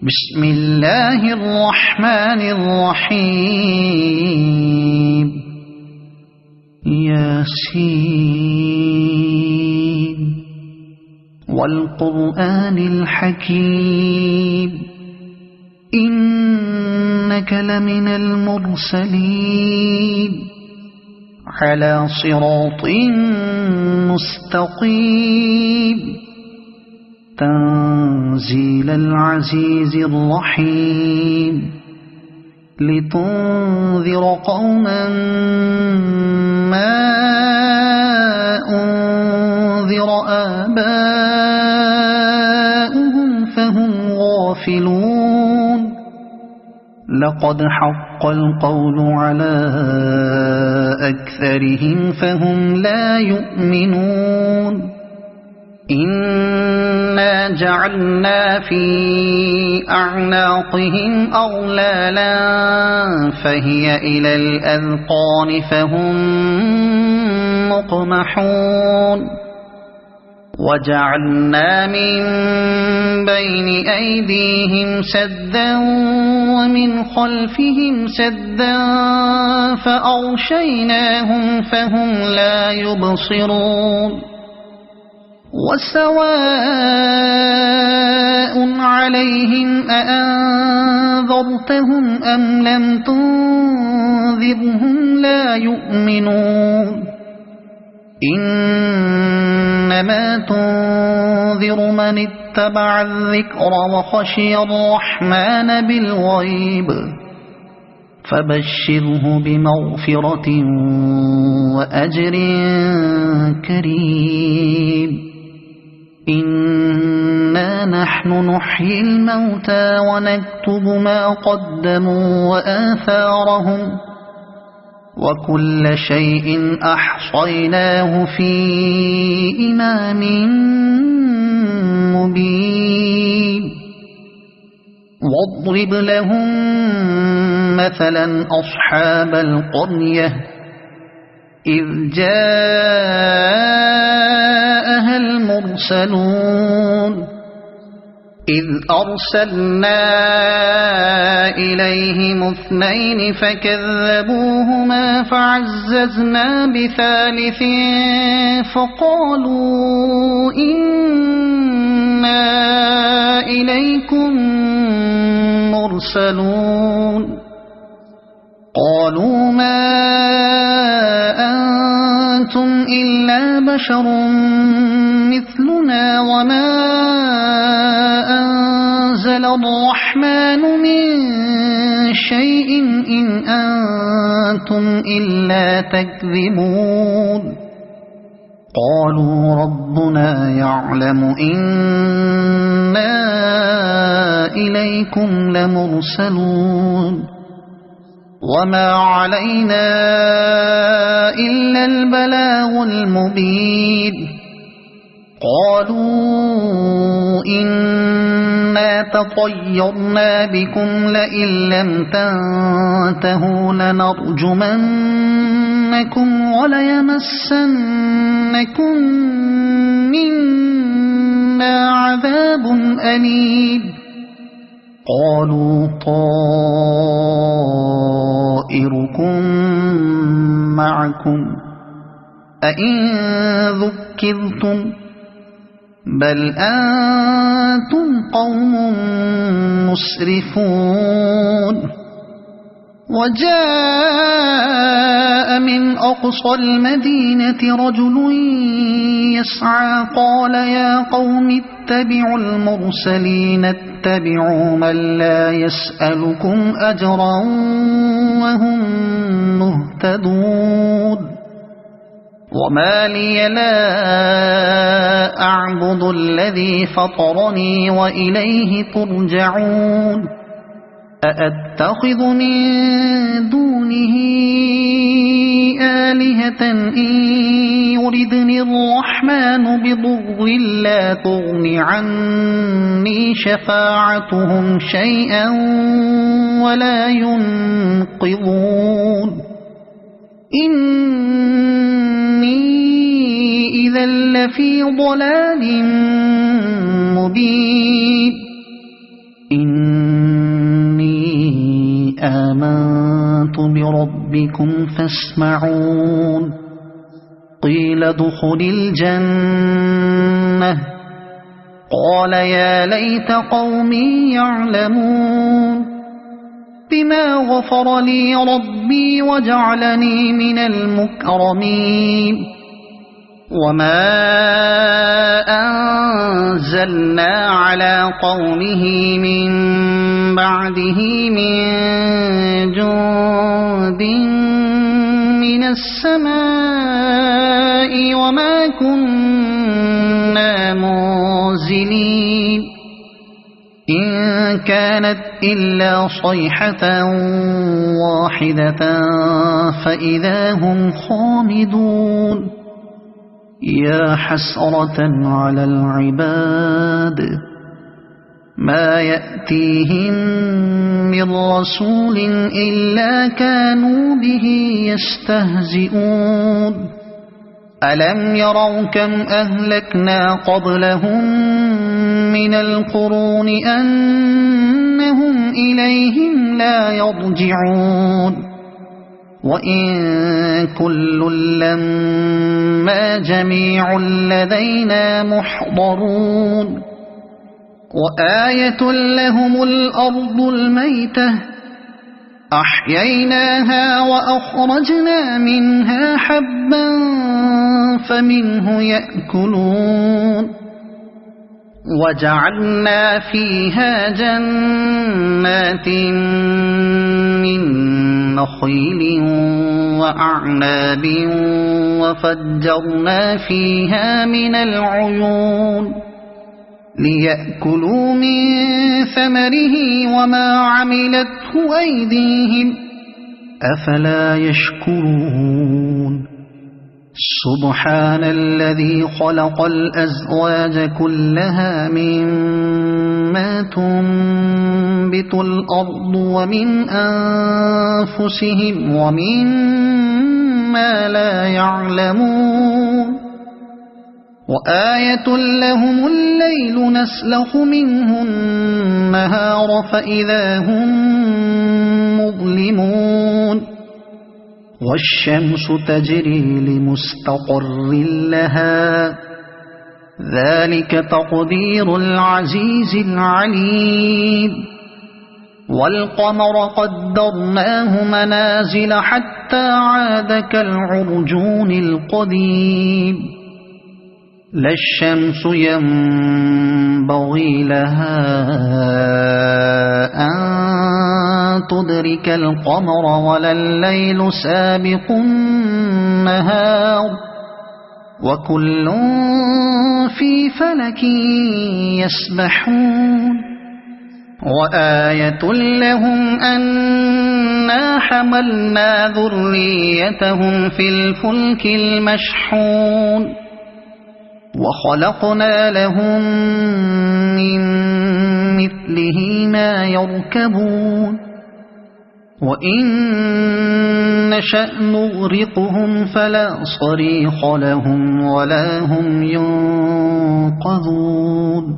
بسم الله الرحمن الرحيم ياسين والقرآن الحكيم إنك لمن المرسلين على صراط مستقيم تنزيل العزيز الرحيم لتنذر قوما ما أنذر آباؤهم فهم غافلون لقد حق القول على أكثرهم فهم لا يؤمنون إنا جعلنا في أعناقهم أغلالا فهي إلى الأذقان فهم مقمحون وجعلنا من بين أيديهم سدا ومن خلفهم سدا فأغشيناهم فهم لا يبصرون وسواء عليهم أأنذرتهم أم لم تنذرهم لا يؤمنون إنما تنذر من اتبع الذكر وخشي الرحمن بالغيب فبشره بمغفرة وأجر كريم إنا نحن نحيي الموتى ونكتب ما قدموا وآثارهم وكل شيء أحصيناه في إمام مبين واضرب لهم مثلا أصحاب القرية إذ جاءها المرسلون إذ أرسلنا إليهم اثنين فكذبوهما فعززنا بثالث فقالوا إنا إليكم مرسلون قالوا ما أنتم إلا بشر مثلنا وما أنزل الرحمن من شيء إن أنتم إلا تكذبون قالوا ربنا يعلم إنا إليكم لمرسلون وما علينا إلا البلاغ المبين قالوا إنا تطيرنا بكم لئن لم تنتهوا لنرجمنكم وليمسنكم منا عذاب أليم قالوا طائركم معكم أئن ذكرتم بل أنتم قوم مسرفون وجاء من أقصى المدينة رجل يسعى قال يا قوم اتبعوا المرسلين اتبعوا من لا يسألكم أجرا وهم مهتدون وما لي لا أعبد الذي فطرني وإليه ترجعون أأتخذ من دونه آلهة إن يردني الرحمن بضر لا تغن عني شفاعتهم شيئا ولا ينقذون إني إذا لفي ضلال مبين إني آمنت بربكم فاسمعون قيل ادخل الجنة قال يا ليت قومي يعلمون بما غفر لي ربي وجعلني من المكرمين وما أنزلنا على قومه من بعده من جند من السماء وما كنا منزلين إن كانت إلا صيحة واحدة فإذا هم خامدون يا حسرة على العباد ما يأتيهم من رسول إلا كانوا به يستهزئون ألم يروا كم أهلكنا قبلهم من القرون أنهم إليهم لا يرجعون وإن كل لما جميع لدينا محضرون وآية لهم الأرض الميتة أحييناها وأخرجنا منها حبا فمنه يأكلون وجعلنا فيها جنات من نخيل وأعناب وفجرنا فيها من العيون ليأكلوا من ثمره وما عملته أيديهم أفلا يشكرون سبحان الذي خلق الأزواج كلها مما تنبت الأرض ومن أنفسهم ومما لا يعلمون وآية لهم الليل نسلخ منه النهار فإذا هم مظلمون والشمس تجري لمستقر لها ذلك تقدير العزيز العليم والقمر قدرناه منازل حتى عاد كالعرجون القديم لا الشمس ينبغي لها أن تدرك القمر ولا الليل سابق النهار وكل في فلك يسبحون وآية لهم أنا حملنا ذريتهم في الفلك المشحون وخلقنا لهم من مثله ما يركبون وإن نشأ نغرقهم فلا صريخ لهم ولا هم ينقذون